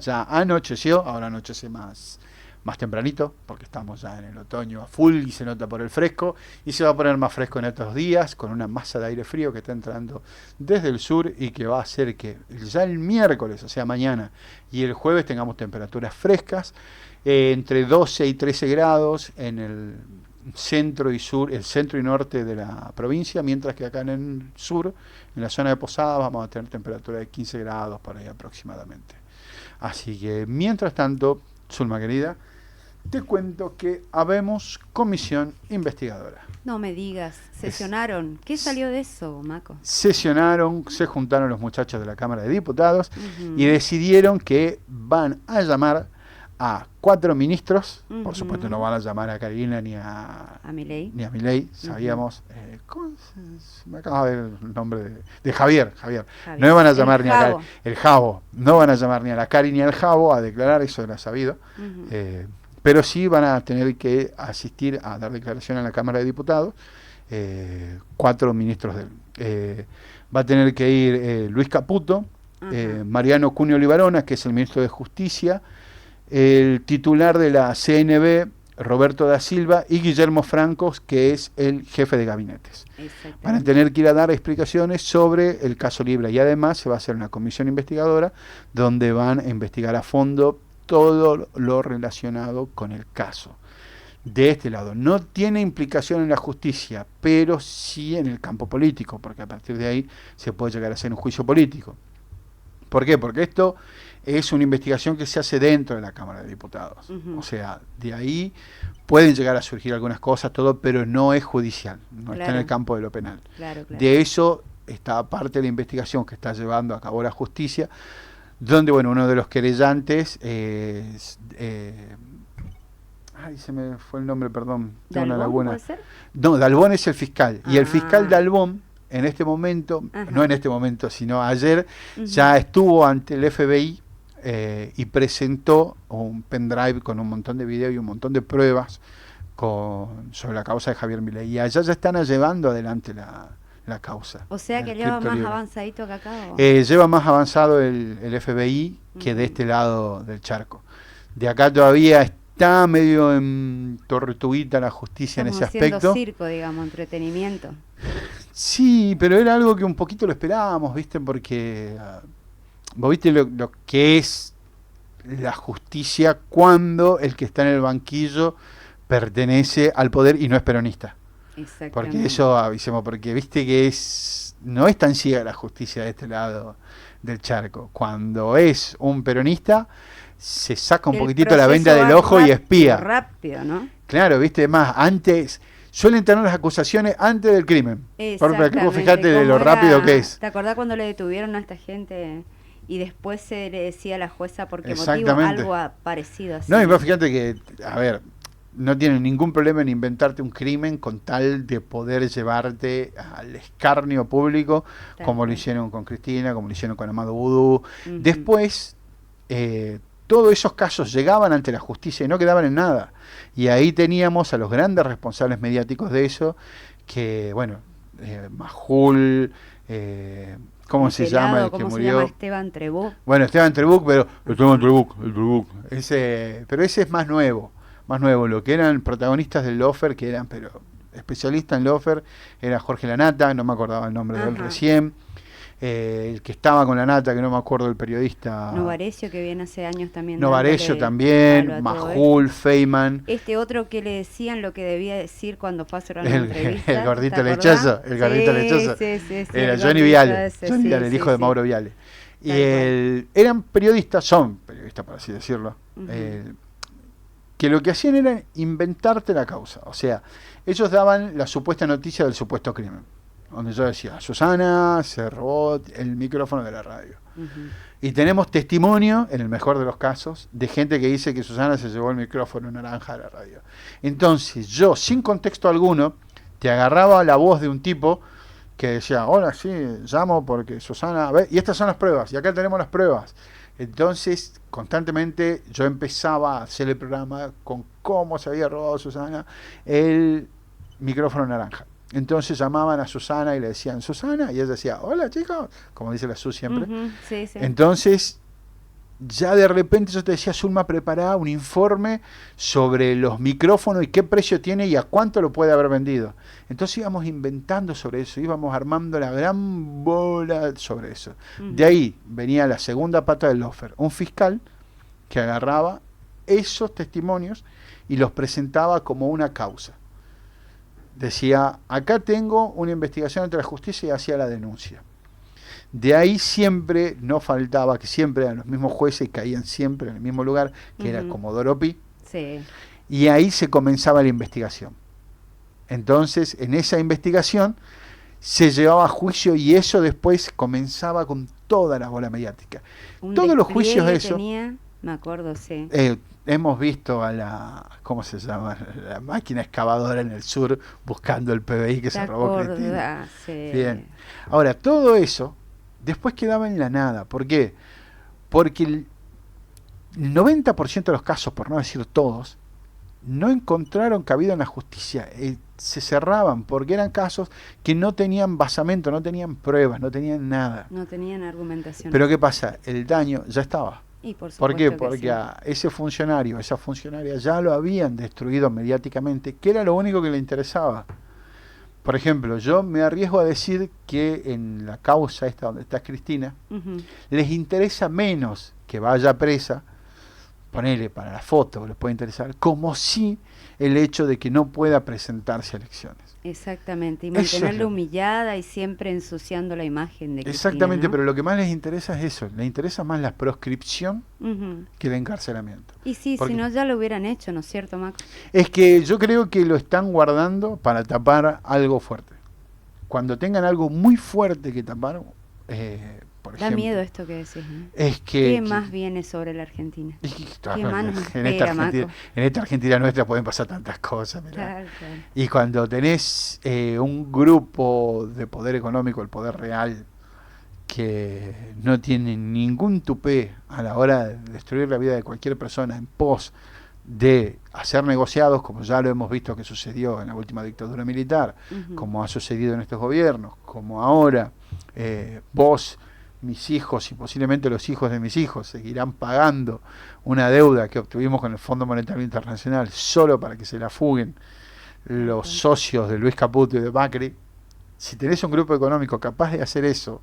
Ya anocheció, ahora anochece más tempranito, porque estamos ya en el otoño a full y se nota por el fresco, y se va a poner más fresco en estos días, con una masa de aire frío que está entrando desde el sur y que va a hacer que ya el miércoles, o sea mañana, y el jueves tengamos temperaturas frescas, entre 12 y 13 grados en el centro y sur, el centro y norte de la provincia, mientras que acá en el sur, en la zona de Posadas, vamos a tener temperatura de 15 grados por ahí aproximadamente. Así que, mientras tanto, Zulma querida, te cuento que habemos comisión investigadora. No me digas, sesionaron. ¿Qué salió de eso, Maco? Sesionaron, se juntaron los muchachos de la Cámara de Diputados y Ujú, decidieron que van a llamar a 4 ministros. Por supuesto no ujú. van a llamar a Karina ni a ¿A Milei? Milei, Ujú. sabíamos. Me acaba de ver el nombre de Javier. No Javier. van a El llamar ni a Javo. el Javo, no van a llamar ni a la Cari ni al Javo a declarar, eso era sabido. Ujú. Pero sí van a tener que asistir a dar declaración en la Cámara de Diputados. 4 ministros de él. Va a tener que ir Luis Caputo, Ajá. Mariano Cunio Libarona, que es el ministro de Justicia, el titular de la CNB, Roberto da Silva, y Guillermo Francos, que es el jefe de gabinetes. Van a Exactamente. tener que ir a dar explicaciones sobre el caso Libra y además se va a hacer una comisión investigadora donde van a investigar a fondo todo lo relacionado con el caso. De este lado, no tiene implicación en la justicia, pero sí en el campo político, porque a partir de ahí se puede llegar a hacer un juicio político. ¿Por qué? Porque esto es una investigación que se hace dentro de la Cámara de Diputados. O Ujú. sea, de ahí pueden llegar a surgir algunas cosas, todo, pero no es judicial, no está en el Claro, campo de lo penal. claro, claro. De eso está parte de la investigación que está llevando a cabo la justicia, donde, bueno, uno de los querellantes es... ay, se me fue el nombre, perdón, tengo una ¿Dalbón puede laguna. ser? No, Dalbón es el fiscal, y el fiscal Ah, Dalbón, en este momento, no ajá. en este momento, sino ayer, Ujú. ya estuvo ante el FBI y presentó un pendrive con un montón de videos y un montón de pruebas sobre la causa de Javier Milei. Y allá ya están llevando adelante la causa O sea que del lleva cripto más libre. avanzadito que acá. ¿O? Lleva más avanzado el FBI que de Ujú. este lado del charco. De acá todavía está medio en tortuguita la justicia en Estamos ese haciendo aspecto. circo, digamos, entretenimiento. Sí, pero era algo que un poquito lo esperábamos, ¿viste? Porque vos viste lo que es la justicia cuando el que está en el banquillo pertenece al poder y no es peronista. Porque Exactamente. eso avisemos, porque viste que no es tan ciega la justicia de este lado del charco. Cuando es un peronista, se saca un El poquitito la venda proceso del va ojo y rápido, espía. rápido, ¿no? Claro, viste, más, antes, suelen tener las acusaciones antes del crimen. Por ejemplo, fíjate Exactamente. de lo ¿Cómo rápido que era? es. ¿Te acordás cuando le detuvieron a esta gente y después se le decía a la jueza por qué motivo? Exactamente. Algo parecido No, así, y vos ¿no? fíjate que, a ver, no tienen ningún problema en inventarte un crimen con tal de poder llevarte al escarnio público, Tal como lo cual. hicieron con Cristina, como lo hicieron con Amado Vudú. Ujú. Después, todos esos casos llegaban ante la justicia y no quedaban en nada. Y ahí teníamos a los grandes responsables mediáticos de eso, que, bueno, Majul, ¿cómo El se llama pelado, el que ¿cómo se llama? murió? Esteban Trebó. Bueno, Esteban Trebuch, pero Esteban Ajá. Trebuch, el Trebuch. Pero ese es más nuevo, más nuevo. Lo que eran protagonistas del Lofer, que eran, pero especialistas en Lofer, era Jorge Lanata, no me acordaba el nombre de él Ajá. recién. El que estaba con Lanata, que no me acuerdo el periodista, Novarecio, que viene hace años también Novarecio dándole palo también, a todo esto. Majul, Feynman, Este otro que le decían lo que debía decir cuando fue a hacer una el entrevista, ¿te gordito acordás? lechoso, el gordito Sí, lechoso, sí, sí, sí, era el Johnny gordito Viale, ese, Johnny sí, Viale, el sí, hijo de sí, Mauro Viale. Y tal cual. eran periodistas, son periodistas por así decirlo, Ujú. que lo que hacían era inventarte la causa. O sea, ellos daban la supuesta noticia del supuesto crimen. Donde yo decía, Susana se robó el micrófono de la radio. Ujú. Y tenemos testimonio, en el mejor de los casos, de gente que dice que Susana se llevó el micrófono naranja de la radio. Entonces, yo, sin contexto alguno, te agarraba la voz de un tipo que decía, hola, sí, llamo porque Susana... Y estas son las pruebas, y acá tenemos las pruebas. Entonces, constantemente yo empezaba a hacer el programa con cómo se había robado Susana el micrófono naranja. Entonces llamaban a Susana y le decían, Susana, y ella decía, hola chicos, como dice la Su siempre. Ujú, sí, sí. Entonces ya de repente yo te decía, Zulma preparaba un informe sobre los micrófonos y qué precio tiene y a cuánto lo puede haber vendido. Entonces íbamos inventando sobre eso, íbamos armando la gran bola sobre eso. De ahí venía la segunda pata del lofer, un fiscal que agarraba esos testimonios y los presentaba como una causa. Decía, acá tengo una investigación ante la justicia y hacía la denuncia. De ahí siempre no faltaba, que siempre eran los mismos jueces y caían siempre en el mismo lugar, que era Comodoro Pi. Sí. Y ahí se comenzaba la investigación. Entonces, en esa investigación se llevaba a juicio y eso después comenzaba con toda la bola mediática. Todos los juicios de eso... Tenía, me acuerdo, sí. Hemos visto a la, ¿cómo se llama? La máquina excavadora en el sur buscando el PBI que se robó Cristina. Sí. Bien. Ahora, todo eso después quedaba en la nada. ¿Por qué? Porque el 90% de los casos, por no decir todos, no encontraron cabida en la justicia. Se cerraban porque eran casos que no tenían basamento, no tenían pruebas, no tenían nada. No tenían argumentación. Pero ¿qué pasa? El daño ya estaba. Y por ¿Por qué? que Porque sí. a ese funcionario, esa funcionaria ya lo habían destruido mediáticamente, que era lo único que le interesaba. Por ejemplo, yo me arriesgo a decir que en la causa esta donde está Cristina, les interesa menos que vaya presa, ponele para la foto, les puede interesar, como si el hecho de que no pueda presentarse a elecciones. Exactamente, y Eso mantenerla es humillada y siempre ensuciando la imagen de Cristina, exactamente, ¿no? pero lo que más les interesa es eso, les interesa más la proscripción que el encarcelamiento. Y sí, Porque si no ya lo hubieran hecho, ¿no es cierto, Max? es que yo creo que lo están guardando para tapar algo fuerte. Cuando tengan algo muy fuerte que tapar, por Da ejemplo, miedo esto que decís, ¿no? es que... ¿Qué más viene sobre la Argentina? ¿Qué más nos en, espera, Maco? En esta Argentina nuestra pueden pasar tantas cosas. Mirá. Claro. Y cuando tenés un grupo de poder económico, el poder real, que no tiene ningún tupé a la hora de destruir la vida de cualquier persona en pos de hacer negociados, como ya lo hemos visto que sucedió en la última dictadura militar, como ha sucedido en estos gobiernos, como ahora vos, mis hijos y posiblemente los hijos de mis hijos seguirán pagando una deuda que obtuvimos con el Fondo Monetario Internacional solo para que se la fuguen los socios de Luis Caputo y de Macri. Si tenés un grupo económico capaz de hacer eso,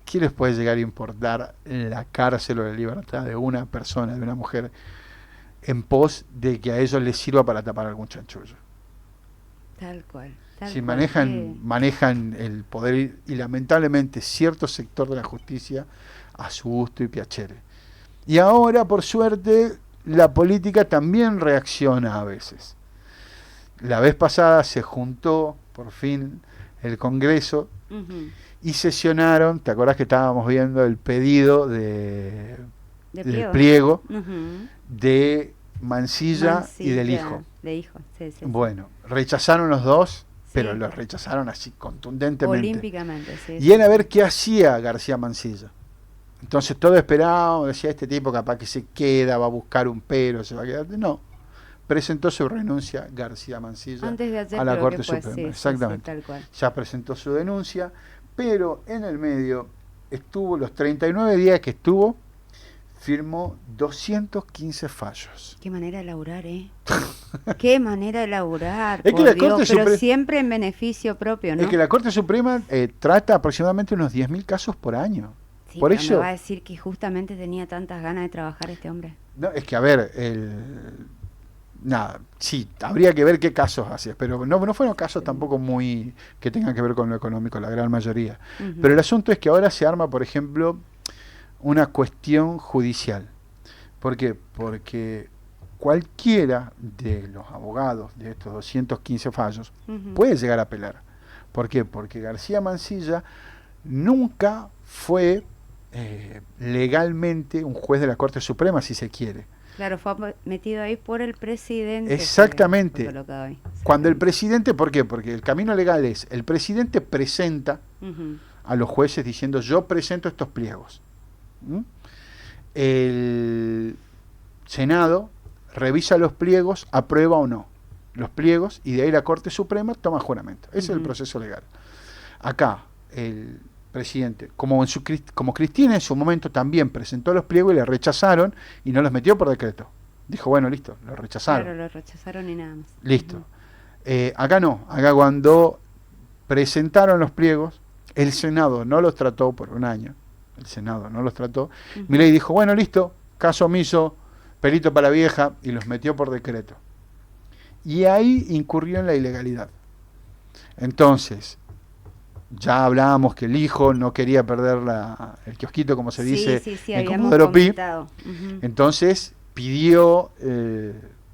¿qué les puede llegar a importar la cárcel o la libertad de una persona, de una mujer, en pos de que a ellos les sirva para tapar algún chanchullo? Tal cual. Si manejan el poder y lamentablemente cierto sector de la justicia a su gusto y piacere. Y ahora, por suerte, la política también reacciona a veces. La vez pasada se juntó, por fin, el Congreso y sesionaron, ¿te acordás que estábamos viendo el pedido del pliego de Mansilla y del hijo? De hijo, sí. Bueno, rechazaron los dos, pero Sí. los rechazaron así contundentemente. Olímpicamente, sí. Y era a ver qué hacía García Mansilla. Entonces todo esperado, decía, este tipo capaz que se queda, va a buscar un pero, se va a quedar. No, presentó su renuncia García Mansilla Antes de ayer, a la creo Corte que fue, Suprema. sí, Exactamente. tal cual. Ya presentó su denuncia, pero en el medio estuvo, los 39 días que estuvo, firmó 215 fallos. Qué manera de laburar, ¿eh? Qué manera de laburar, Es que la Corte pero siempre en beneficio propio, ¿no? Es que la Corte Suprema trata aproximadamente unos 10.000 casos por año. Sí, por pero eso me va a decir que justamente tenía tantas ganas de trabajar este hombre. No, es que a ver, nada, sí, habría que ver qué casos hacía, pero no fueron casos tampoco muy que tengan que ver con lo económico, la gran mayoría. Pero el asunto es que ahora se arma, por ejemplo, una cuestión judicial. ¿Por qué? Porque cualquiera de los abogados de estos 215 fallos puede llegar a apelar. ¿Por qué? Porque García Mansilla nunca fue legalmente un juez de la Corte Suprema, si se quiere. Claro, fue metido ahí por el presidente. Exactamente. Fue colocado ahí. Cuando el presidente, ¿por qué? Porque el camino legal es, el presidente presenta a los jueces diciendo, yo presento estos pliegos. El Senado revisa los pliegos, aprueba o no los pliegos, y de ahí la Corte Suprema toma juramento. Ese es el proceso legal. Acá, el presidente, como Cristina en su momento también presentó los pliegos y le rechazaron y no los metió por decreto. Dijo, bueno, listo, lo rechazaron. Claro, lo rechazaron y nada más. Listo. Acá no, acá cuando presentaron los pliegos, el Senado no los trató por un año, el Senado no los trató, Milei dijo, bueno, listo, caso omiso, pelito para la vieja, y los metió por decreto. Y ahí incurrió en la ilegalidad. Entonces, ya hablábamos que el hijo no quería perder el kiosquito, como se dice, en Comodoro Pi. Entonces pidió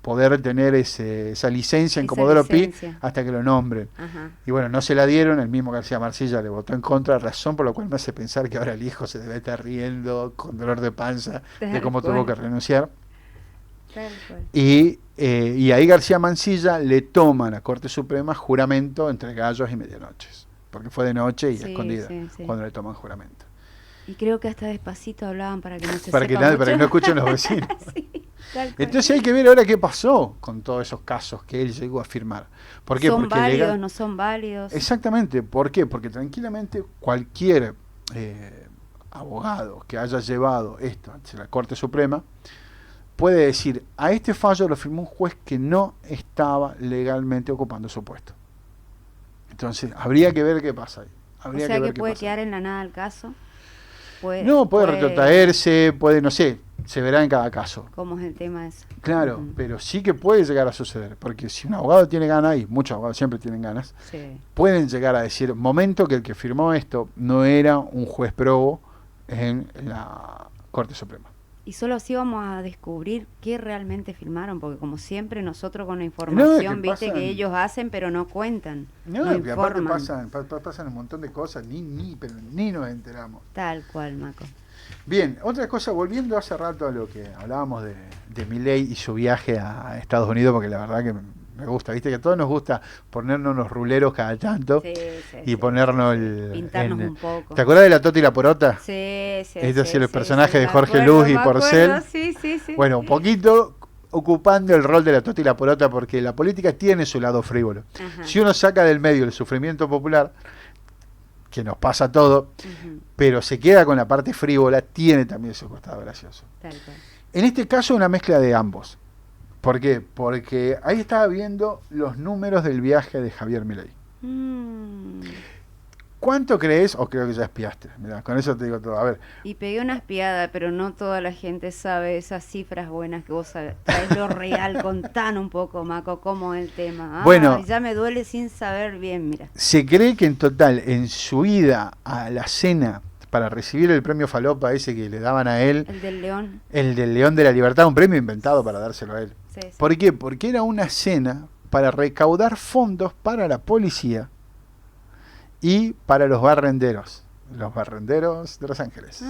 poder tener esa licencia en Comodoro Pi hasta que lo nombren. Ajá. Y bueno, no se la dieron, el mismo García Marsilla le votó en contra, razón por la cual me hace pensar que ahora el hijo se debe estar riendo con dolor de panza de cómo tuvo que renunciar. Y ahí García Mansilla le toma a la Corte Suprema juramento entre gallos y medianoches, porque fue de noche y escondida cuando le toman juramento. Y creo que hasta despacito hablaban para que no se para que no escuchen los vecinos. Entonces hay que ver ahora qué pasó con todos esos casos que él llegó a firmar. ¿Por qué? ¿Son válidos, no son válidos? Exactamente. ¿Por qué? Porque tranquilamente cualquier abogado que haya llevado esto ante la Corte Suprema puede decir, a este fallo lo firmó un juez que no estaba legalmente ocupando su puesto. Entonces habría que ver qué pasa ahí. O sea que puede quedar en la nada el caso. Puede retrotraerse, puede, no sé, se verá en cada caso. ¿Cómo es el tema eso? Claro, pero sí que puede llegar a suceder, porque si un abogado tiene ganas, y muchos abogados siempre tienen ganas, pueden llegar a decir, momento que el que firmó esto no era un juez probo en la Corte Suprema. Y solo así vamos a descubrir qué realmente firmaron, porque como siempre nosotros con la información, viste que ellos hacen pero no cuentan, no informan. Aparte pasan un montón de cosas, pero ni nos enteramos. Tal cual, Maco. Bien, otra cosa, volviendo hace rato a lo que hablábamos de Milei y su viaje a Estados Unidos, porque la verdad que me gusta, viste que a todos nos gusta ponernos unos ruleros cada tanto y ponernos pintarnos un poco. ¿Te acuerdas de la Tota y la Porota? Sí. Es decir, el personaje de Jorge Luz y Porcel. Sí. Bueno, un poquito ocupando el rol de la Tota y la Porota, porque la política tiene su lado frívolo. Ajá. Si uno saca del medio el sufrimiento popular, que nos pasa todo, pero se queda con la parte frívola, tiene también su costado gracioso. Tal cual. En este caso, una mezcla de ambos. ¿Por qué? Porque ahí estaba viendo los números del viaje de Javier Milei. ¿Cuánto crees? O creo que ya espiaste. Mirá, con eso te digo todo. A ver. Y pegué una espiada, pero no toda la gente sabe esas cifras buenas que vos sabés. Traes lo real, contanos un poco, Maco, cómo es el tema. Bueno, ya me duele sin saber bien, mira. Se cree que en total, en su ida a la cena para recibir el premio Falopa ese que le daban a él. El del León. El del León de la Libertad, un premio inventado para dárselo a él. Sí. ¿Por qué? Porque era una cena para recaudar fondos para la policía y para los barrenderos de Los Ángeles.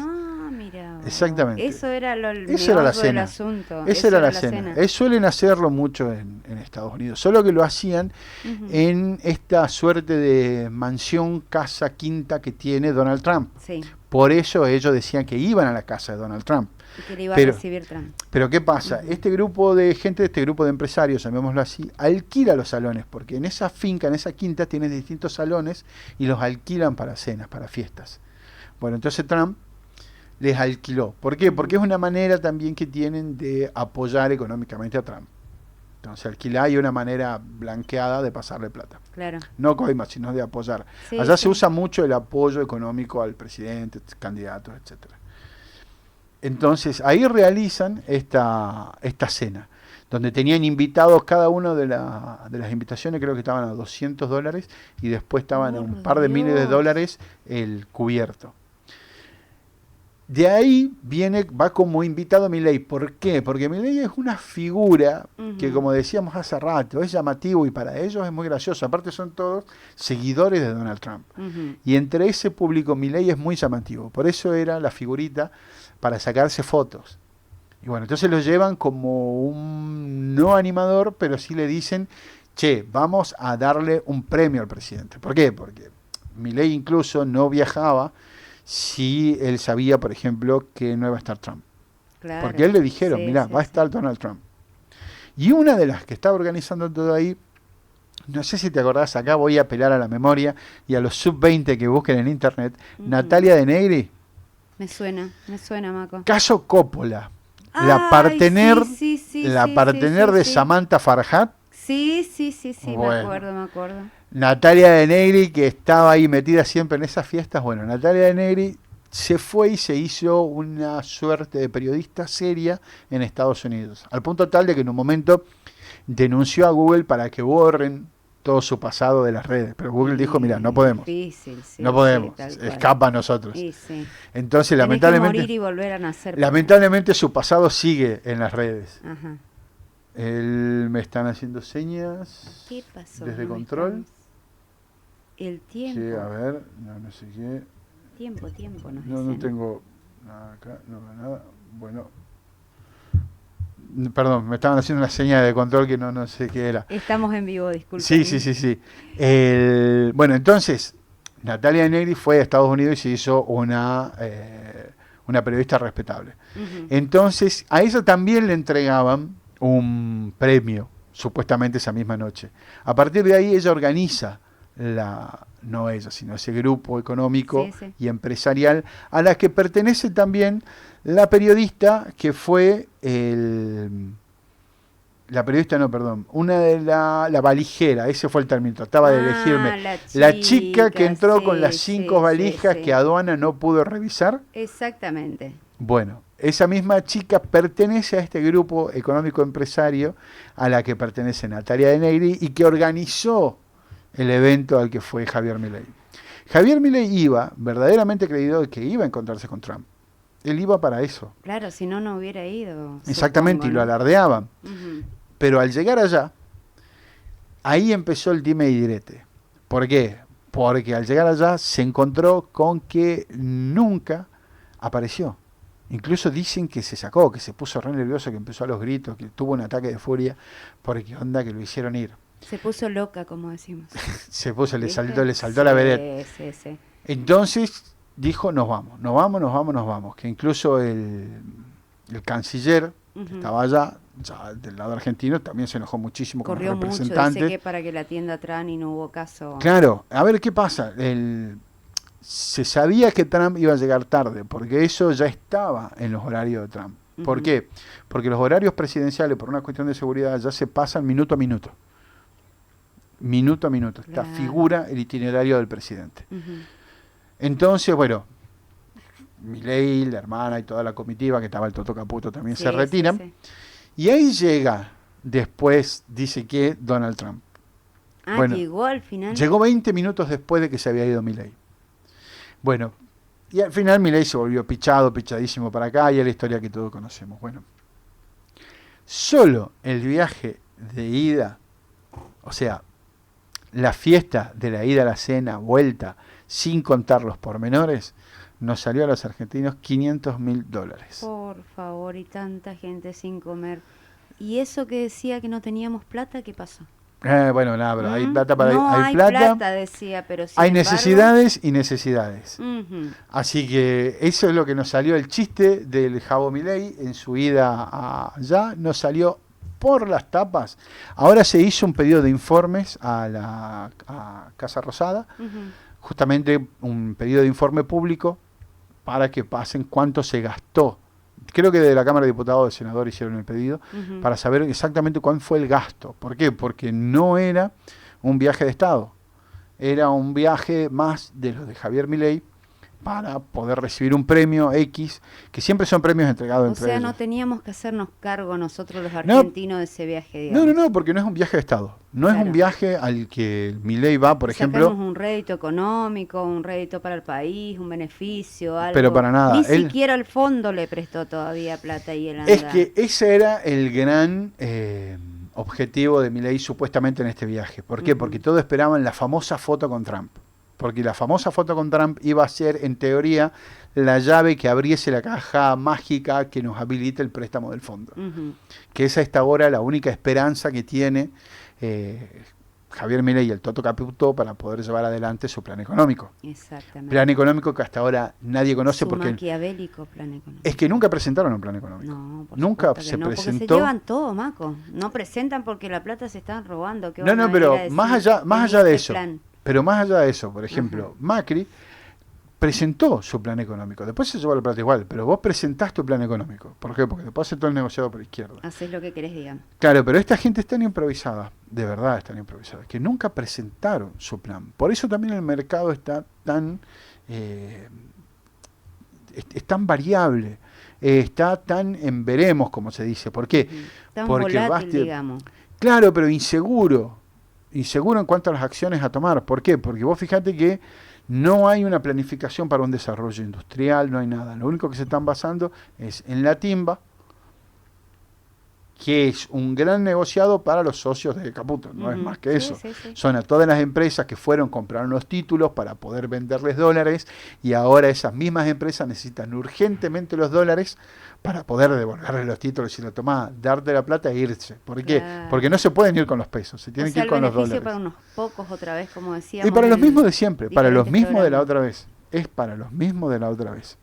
Mira. Exactamente. Eso era el meollo del asunto. Esa era la cena. Suelen hacerlo mucho en Estados Unidos, solo que lo hacían en esta suerte de mansión, casa, quinta que tiene Donald Trump. Sí. Por eso ellos decían que iban a la casa de Donald Trump. Y que le iba a recibir Trump. Pero ¿qué pasa? Este grupo de gente, este grupo de empresarios, llamémoslo así, alquila los salones, porque en esa finca, en esa quinta, tienen distintos salones y los alquilan para cenas, para fiestas. Bueno, entonces Trump les alquiló. ¿Por qué? Porque es una manera también que tienen de apoyar económicamente a Trump. Entonces alquilar y una manera blanqueada de pasarle plata. Claro. No coima, sino de apoyar. Sí, Allá se usa mucho el apoyo económico al presidente, candidatos, etcétera. Entonces ahí realizan esta cena, donde tenían invitados cada uno de las invitaciones, creo que estaban a $200 y después estaban a un par de miles de dólares el cubierto. De ahí va como invitado Milei. ¿Por qué? Porque Milei es una figura que, como decíamos hace rato, es llamativo y para ellos es muy gracioso. Aparte son todos seguidores de Donald Trump. Y entre ese público Milei es muy llamativo. Por eso era la figurita para sacarse fotos. Y bueno, entonces lo llevan como un no animador, pero sí le dicen, che, vamos a darle un premio al presidente. ¿Por qué? Porque Milei incluso no viajaba si él sabía, por ejemplo, que no iba a estar Trump. Claro. Porque a él le dijeron, mirá, va a estar Donald Trump. Y una de las que estaba organizando todo ahí no sé si te acordás, acá voy a apelar a la memoria y a los sub-20 que busquen en internet, Natalia de Negri. Me suena, Maco. Caso Coppola. La Ay, partener, sí, de Samantha Farhat. Sí, Bueno. me acuerdo. Natalia de Negri, que estaba ahí metida siempre en esas fiestas. Bueno, Natalia de Negri se fue y se hizo una suerte de periodista seria en Estados Unidos. Al punto tal de que en un momento denunció a Google para que borren todo su pasado de las redes. Pero Google dijo, mira, no podemos. Difícil, no podemos, escapa a nosotros. Entonces, lamentablemente, morir y volver a nacer. Lamentablemente su pasado sigue en las redes. Ajá. Me están haciendo señas. ¿Qué pasó? Desde control. El tiempo. Sí, a ver, no sé qué. Tiempo, no tengo nada acá, no veo nada. Bueno. Perdón, me estaban haciendo una seña de control que no sé qué era. Estamos en vivo, disculpen. Sí. Bueno, entonces, Natalia de Negri fue a Estados Unidos y se hizo una periodista respetable. Entonces, a ella también le entregaban un premio, supuestamente esa misma noche. A partir de ahí ella organiza no ella, sino ese grupo económico y empresarial a la que pertenece también la periodista que fue la valijera, ese fue el término, trataba de elegirme. La chica que entró con las 5 valijas que aduana no pudo revisar. Exactamente. Bueno, esa misma chica pertenece a este grupo económico empresario a la que pertenece Natalia de Negri y que organizó el evento al que fue Javier Milei. Javier Milei iba, verdaderamente creído de que iba a encontrarse con Trump. Él iba para eso. Claro, si no hubiera ido. Exactamente, supongo, y lo alardeaban. Pero al llegar allá, ahí empezó el dime y direte. ¿Por qué? Porque al llegar allá se encontró con que nunca apareció. Incluso dicen que se sacó, que se puso re nervioso, que empezó a los gritos, que tuvo un ataque de furia, porque onda que lo hicieron ir. Se puso loca, como decimos. le saltó la vedette. Sí. Entonces dijo, nos vamos. Que incluso el canciller, que estaba allá, ya del lado argentino, también se enojó muchísimo con el representante. Corrió mucho, dice que para que la atienda Trump y no hubo caso. Claro, a ver qué pasa. Se sabía que Trump iba a llegar tarde, porque eso ya estaba en los horarios de Trump. ¿Por qué? Porque los horarios presidenciales, por una cuestión de seguridad, ya se pasan minuto a minuto. Minuto a minuto. Claro. Esta figura el itinerario del presidente. Entonces, bueno, Milei, la hermana y toda la comitiva, que estaba el Toto Caputo, también se retiran. Sí. Y ahí llega, después, dice que Donald Trump. Bueno, llegó al final. Llegó 20 minutos después de que se había ido Milei. Bueno, y al final Milei se volvió pichadísimo para acá, y es la historia que todos conocemos. Bueno, solo el viaje de ida, o sea, la fiesta de la ida a la cena, vuelta, sin contar los pormenores, nos salió a los argentinos $500.000. Por favor, y tanta gente sin comer. ¿Y eso que decía que no teníamos plata, qué pasó? Bueno, nada, pero hay plata para no hay plata, decía, pero hay necesidades y necesidades. Así que eso es lo que nos salió, el chiste del Javo Milei en su ida allá, nos salió por las tapas. Ahora se hizo un pedido de informes a Casa Rosada, justamente un pedido de informe público para que pasen cuánto se gastó. Creo que de la Cámara de Diputados, del Senador hicieron el pedido para saber exactamente cuál fue el gasto. ¿Por qué? Porque no era un viaje de Estado, era un viaje más de los de Javier Milei para poder recibir un premio X, que siempre son premios entregados entre ellos. O sea, no teníamos que hacernos cargo nosotros los argentinos de ese viaje, digamos. No, porque no es un viaje de Estado. No es un viaje al que Milei va, por ejemplo. Sacamos un rédito económico, un rédito para el país, un beneficio, algo. Pero para nada. Ni siquiera el fondo le prestó todavía plata y él anda. Es que ese era el gran objetivo de Milei supuestamente en este viaje. ¿Por qué? Porque todos esperaban la famosa foto con Trump. Porque la famosa foto con Trump iba a ser, en teoría, la llave que abriese la caja mágica que nos habilite el préstamo del fondo. Que esa es hasta ahora la única esperanza que tiene Javier Milei y el Toto Caputo para poder llevar adelante su plan económico. Exactamente. Plan económico que hasta ahora nadie conoce Su porque maquiavélico plan económico. es que nunca presentaron un plan económico. No, por Nunca supuesto que se no, porque presentó. se llevan todo, Maco. No presentan porque la plata se están robando. ¿Qué No, van a no, pero venir a decir? más allá de eso. Plan. Pero más allá de eso, por ejemplo, Ajá. Macri presentó su plan económico. Después se llevó la plata igual, pero vos presentás tu plan económico. ¿Por qué? Porque después hace todo el negociado por izquierda. Haces lo que querés, digamos. Claro, pero esta gente es tan improvisada, de verdad es tan improvisada, que nunca presentaron su plan. Por eso también el mercado está tan, es tan variable, está tan en veremos, como se dice. ¿Por qué? Tan Porque volátil, digamos. claro, pero inseguro en cuanto a las acciones a tomar. ¿Por qué? Porque vos fijate que no hay una planificación para un desarrollo industrial, no hay nada. Lo único que se están basando es en la timba, que es un gran negociado para los socios de Caputo, no es más que eso. Sí, sí. Son a todas las empresas que fueron, compraron los títulos para poder venderles dólares y ahora esas mismas empresas necesitan urgentemente los dólares para poder devolverles los títulos y la tomada, darte la plata e irse. ¿Por qué? Claro. Porque no se pueden ir con los pesos, se tienen O sea, que ir con los el beneficio dólares. para unos pocos otra vez, como decíamos. Y para los en mismos de siempre, para los diferentes mismos de la programas. otra vez. Es para los mismos de la otra vez.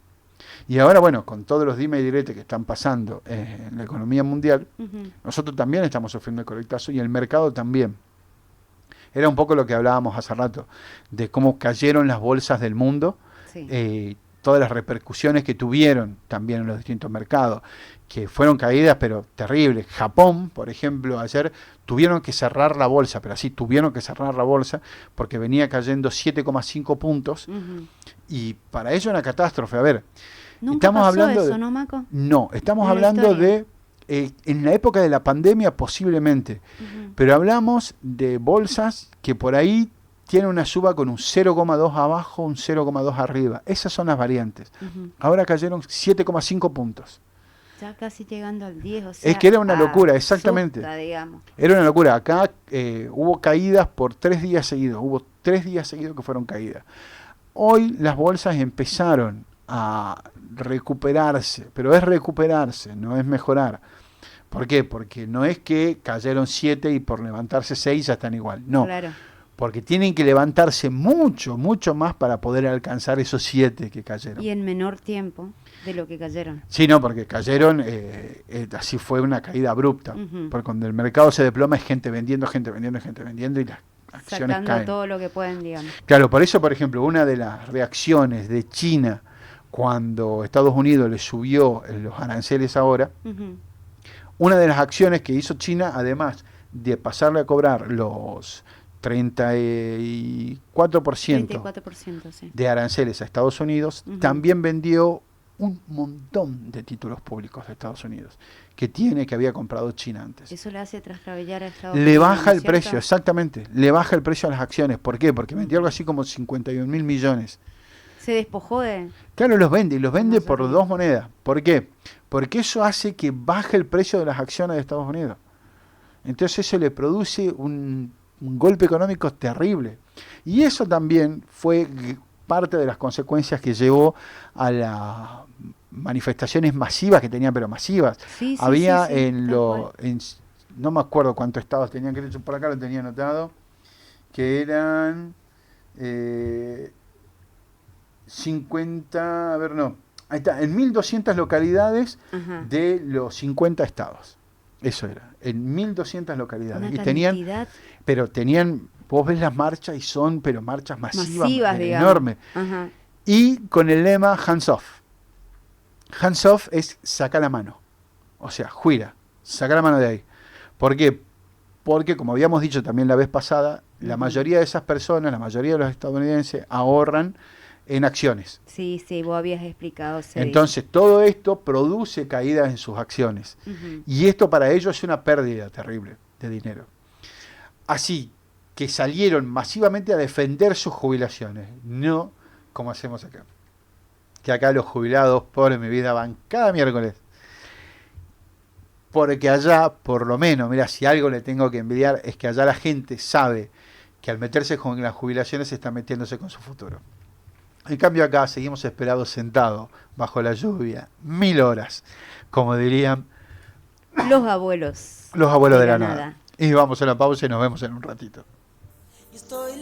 Y ahora, bueno, con todos los dime y direte que están pasando en la economía mundial, Ujú. nosotros también estamos sufriendo el correctazo y el mercado también. Era un poco lo que hablábamos hace rato, de cómo cayeron las bolsas del mundo, Sí. todas las repercusiones que tuvieron también en los distintos mercados, que fueron caídas pero terribles. Japón, por ejemplo, ayer tuvieron que cerrar la bolsa, pero así tuvieron que cerrar la bolsa porque venía cayendo 7,5 puntos Ujú. y para ello una catástrofe. A ver, Nunca estamos pasó hablando eso, de... ¿no, Maco? No, estamos En la hablando historia. de, en la época de la pandemia posiblemente, Ujú. pero hablamos de bolsas que por ahí tienen una suba con un 0,2 abajo, un 0,2 arriba. Esas son las variantes. Ujú. Ahora cayeron 7,5 puntos. Ya casi llegando al 10, o sea. Es que era una locura, exactamente. asusta, digamos. Era una locura. Acá hubo caídas por 3 días seguidos. Hubo 3 días seguidos que fueron caídas. Hoy las bolsas empezaron a recuperarse, pero es recuperarse, no es mejorar. ¿Por qué? Porque no es que cayeron 7 y por levantarse 6 ya están igual. No, Claro. porque tienen que levantarse mucho, mucho más para poder alcanzar esos 7 que cayeron. Y en menor tiempo de lo que cayeron. Sí, no, porque cayeron, así fue una caída abrupta. Ujú. Porque cuando el mercado se desploma es gente vendiendo y las acciones Sacando caen. todo lo que pueden, digamos. Claro, por eso, por ejemplo, una de las reacciones de China cuando Estados Unidos le subió los aranceles ahora, Ujú. una de las acciones que hizo China, además de pasarle a cobrar los 34% 34%, sí. de aranceles a Estados Unidos, Ujú. también vendió un montón de títulos públicos de Estados Unidos que había comprado China antes. Eso le hace trastrabillar a Estados Le Unidos, baja ¿no el es cierto? precio, exactamente, le baja el precio a las acciones. ¿Por qué? Porque vendió algo así como 51.000 millones. Se despojó de... Claro, los vende, y los vende No por sabía. 2 monedas. ¿Por qué? Porque eso hace que baje el precio de las acciones de Estados Unidos. Entonces eso le produce un golpe económico terrible. Y eso también fue parte de las consecuencias que llevó a las manifestaciones masivas que tenían, pero masivas. Sí, sí, Había sí, sí, en tal lo... cual. no me acuerdo cuántos estados tenían, que por acá lo tenía anotado, que eran 50, a ver, no, ahí está, en 1.200 localidades Ajá. de los 50 estados. Eso era, en 1.200 localidades. Una Y tenían, cantidad pero tenían, vos ves las marchas y son, pero marchas masivas, masivas, digamos. enormes. Ajá. Y con el lema hands off. Hands off es saca la mano. O sea, juira, saca la mano de ahí. ¿Por qué? Porque, como habíamos dicho también la vez pasada, la Ujú. mayoría de esas personas, la mayoría de los estadounidenses, ahorran en acciones. Sí, sí, vos habías explicado. Entonces, todo esto produce caídas en sus acciones. Ujú. Y esto para ellos es una pérdida terrible de dinero. Así que salieron masivamente a defender sus jubilaciones, no como hacemos acá. Que acá los jubilados, pobres mi vida, van cada miércoles. Porque allá, por lo menos, mira, si algo le tengo que envidiar, es que allá la gente sabe que al meterse con las jubilaciones está metiéndose con su futuro. En cambio acá seguimos esperados sentados bajo la lluvia, 1000 horas, como dirían Los abuelos. los abuelos de la nada. Y vamos a la pausa y nos vemos en un ratito. Estoy